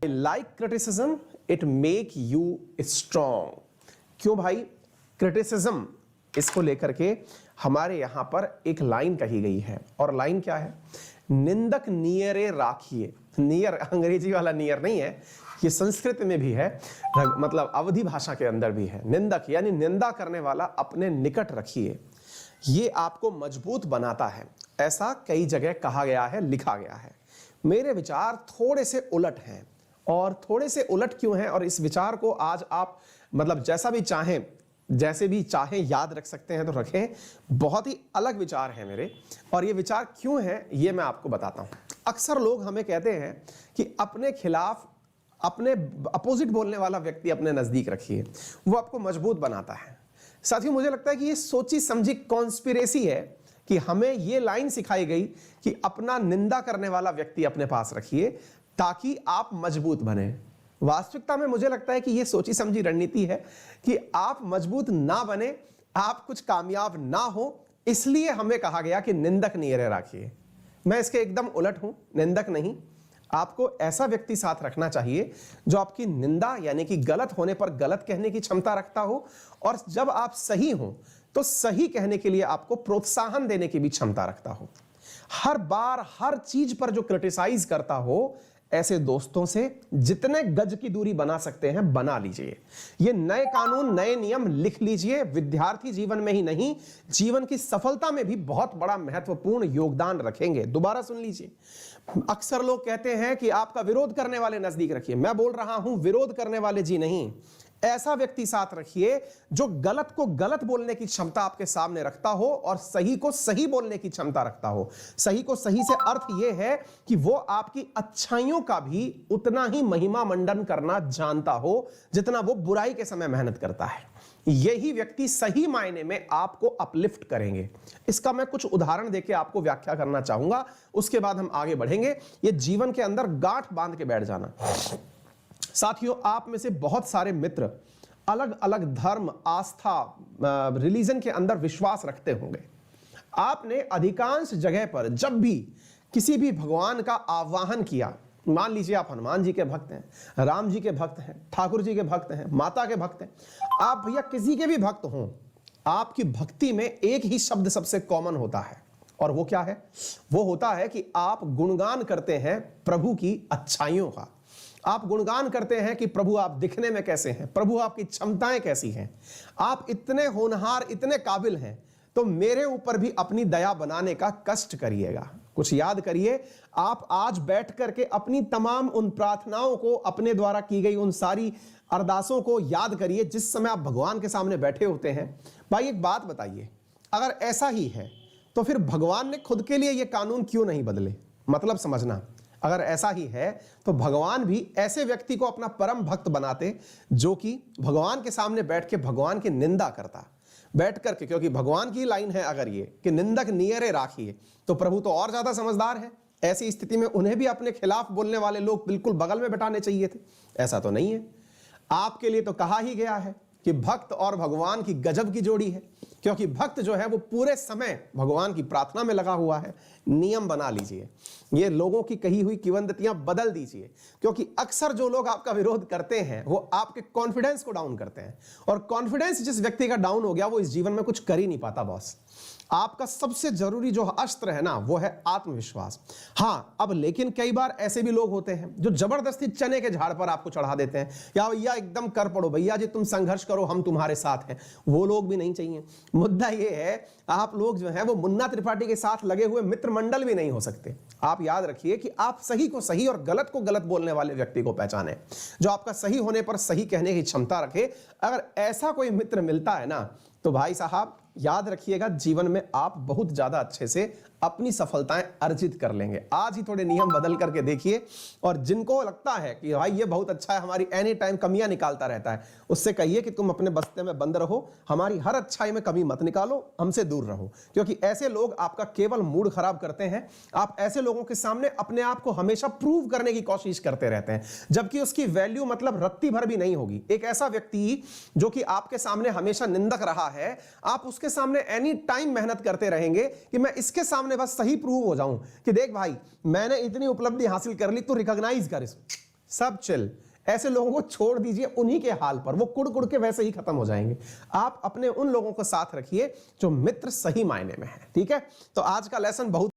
Like criticism, it make you strong. क्यों भाई? Criticism, इसको लेकर के हमारे यहां पर एक लाइन कही गई है, और लाइन क्या है? निंदक नियरे राखिए। नियर अंग्रेजी वाला नियर नहीं है, ये संस्कृत में भी है, मतलब अवधी भाषा के अंदर भी है। निंदक यानी निंदा करने वाला अपने निकट रखिए, ये आपको मजबूत बनाता है। ऐसा कई जगह कहा गया है, लिखा गया है। मेरे विचार थोड़े से उलट हैं, और थोड़े से उलट क्यों हैं, और इस विचार को आज आप मतलब जैसे भी चाहें याद रख सकते हैं तो रखें। बहुत ही अलग विचार है मेरे, और ये विचार क्यों है ये मैं आपको बताता हूं। अक्सर लोग हमें कहते हैं कि अपने खिलाफ, अपने अपोजिट बोलने वाला व्यक्ति अपने नजदीक रखिए, वो आपको मजबूत बनाता है। साथियों, मुझे लगता है कि ये सोची समझी कॉन्स्पिरेसी है कि हमें ये लाइन सिखाई गई कि अपना निंदा करने वाला व्यक्ति अपने पास रखिए ताकि आप मजबूत बने। वास्तविकता में मुझे लगता है कि यह सोची समझी रणनीति है कि आप मजबूत ना बने, आप कुछ कामयाब ना हो, इसलिए हमें कहा गया कि निंदक नियरे राखिए। मैं इसके एकदम उलट हूं, निंदक नहीं। आपको ऐसा व्यक्ति साथ रखना चाहिए जो आपकी निंदा यानी कि गलत होने पर गलत कहने की क्षमता रखता हो, और जब आप सही हो तो सही कहने के लिए आपको प्रोत्साहन देने की भी क्षमता रखता हो। हर बार हर चीज पर जो क्रिटिसाइज करता हो, ऐसे दोस्तों से जितने गज की दूरी बना सकते हैं बना लीजिए। ये नए कानून, नए नियम लिख लीजिए। विद्यार्थी जीवन में ही नहीं, जीवन की सफलता में भी बहुत बड़ा महत्वपूर्ण योगदान रखेंगे। दोबारा सुन लीजिए। अक्सर लोग कहते हैं कि आपका विरोध करने वाले नजदीक रखिए। मैं बोल रहा हूं विरोध करने वाले जी नहीं, ऐसा व्यक्ति साथ रखिए जो गलत को गलत बोलने की क्षमता आपके सामने रखता हो और सही को सही बोलने की क्षमता रखता हो। सही को सही से अर्थ यह है कि वो आपकी अच्छाइयों का भी उतना ही महिमा मंडन करना जानता हो जितना वो बुराई के समय मेहनत करता है। यही व्यक्ति सही मायने में आपको अपलिफ्ट करेंगे। इसका मैं कुछ उदाहरण देके आपको व्याख्या करना चाहूंगा, उसके बाद हम आगे बढ़ेंगे। ये जीवन के अंदर गांठ बांध के बैठ जाना। साथियों, आप में से बहुत सारे मित्र अलग अलग धर्म, आस्था, रिलीजन के अंदर विश्वास रखते होंगे। आपने अधिकांश जगह पर जब भी किसी भी भगवान का आह्वान किया, मान लीजिए आप हनुमान जी के भक्त हैं, राम जी के भक्त हैं, ठाकुर जी के भक्त हैं, माता के भक्त हैं, आप भैया किसी के भी भक्त हों, आपकी भक्ति में एक ही शब्द सबसे कॉमन होता है, और वो क्या है? वो होता है कि आप गुणगान करते हैं प्रभु की अच्छाइयों का। आप गुणगान करते हैं कि प्रभु आप दिखने में कैसे हैं, प्रभु आपकी क्षमताएं कैसी हैं, आप इतने होनहार, इतने काबिल हैं, तो मेरे ऊपर भी अपनी दया बनाने का कष्ट करिएगा। कुछ याद करिए, आप आज बैठ करके अपनी तमाम उन प्रार्थनाओं को, अपने द्वारा की गई उन सारी अरदासों को याद करिए जिस समय आप भगवान के सामने बैठे होते हैं। भाई एक बात बताइए, अगर ऐसा ही है तो फिर भगवान ने खुद के लिए यह कानून क्यों नहीं बदले? मतलब समझना, अगर ऐसा ही है तो भगवान भी ऐसे व्यक्ति को अपना परम भक्त बनाते जो कि भगवान के सामने बैठ के भगवान की निंदा करता, बैठ करके, क्योंकि भगवान की लाइन है अगर ये कि निंदक नियरे राखिए, तो प्रभु तो और ज्यादा समझदार है। ऐसी स्थिति में उन्हें भी अपने खिलाफ बोलने वाले लोग बिल्कुल बगल में बैठाने चाहिए थे। ऐसा तो नहीं है। आपके लिए तो कहा ही गया है कि भक्त और भगवान की गजब की जोड़ी है, क्योंकि भक्त जो है वो पूरे समय भगवान की प्रार्थना में लगा हुआ है। नियम बना लीजिए, ये लोगों की कही हुई किंवदंतियां बदल दीजिए, क्योंकि अक्सर जो लोग आपका विरोध करते हैं वो आपके कॉन्फिडेंस को डाउन करते हैं, और कॉन्फिडेंस जिस व्यक्ति का डाउन हो गया वो इस जीवन में कुछ कर ही नहीं पाता। बॉस, आपका सबसे जरूरी जो अस्त्र है ना, वो है आत्मविश्वास। हाँ, अब लेकिन कई बार ऐसे भी लोग होते हैं जो जबरदस्ती चने के झाड़ पर आपको चढ़ा देते हैं, या भैया एकदम कर पड़ो, भैया जी तुम संघर्ष करो, हम तुम्हारे साथ हैं। वो लोग भी नहीं चाहिए। मुद्दा ये है, आप लोग जो है वो मुन्ना त्रिपाठी के साथ लगे हुए मित्र मंडल भी नहीं हो सकते। आप याद रखिए कि आप सही को सही और गलत को गलत बोलने वाले व्यक्ति को पहचाने, जो आपका सही होने पर सही कहने की क्षमता रखे। अगर ऐसा कोई मित्र मिलता है ना, तो भाई साहब याद रखिएगा, जीवन में आप बहुत ज्यादा अच्छे से अपनी सफलताएं अर्जित कर लेंगे। आज ही थोड़े नियम बदल करके देखिए, और जिनको लगता है कि भाई ये बहुत अच्छा है, हमारी एनी टाइम कमियां निकालता रहता है, उससे कहिए कि तुम अपने बस्ते में बंद रहो, हमारी हर अच्छाई में कमी मत निकालो, हमसे दूर रहो, क्योंकि ऐसे लोग आपका केवल मूड खराब करते हैं। आप ऐसे लोगों के सामने अपने आप को हमेशा प्रूव करने की कोशिश करते रहते हैं, जबकि उसकी वैल्यू मतलब रत्ती भर भी नहीं होगी। एक ऐसा व्यक्ति जो कि आपके सामने हमेशा निंदक रहा है, आप उसके सामने एनी टाइम मेहनत करते रहेंगे कि मैं इसके सामने बस सही प्रूव हो जाऊं कि देख भाई मैंने इतनी उपलब्धि हासिल कर ली, तू रिकॉग्नाइज कर इसको, सब चिल। ऐसे लोगों को छोड़ दीजिए उन्हीं के हाल पर, वो कुड़ कुड़ के वैसे ही खत्म हो जाएंगे। आप अपने उन लोगों को साथ रखिए जो मित्र सही मायने में है। ठीक है, तो आज का लेसन बहुत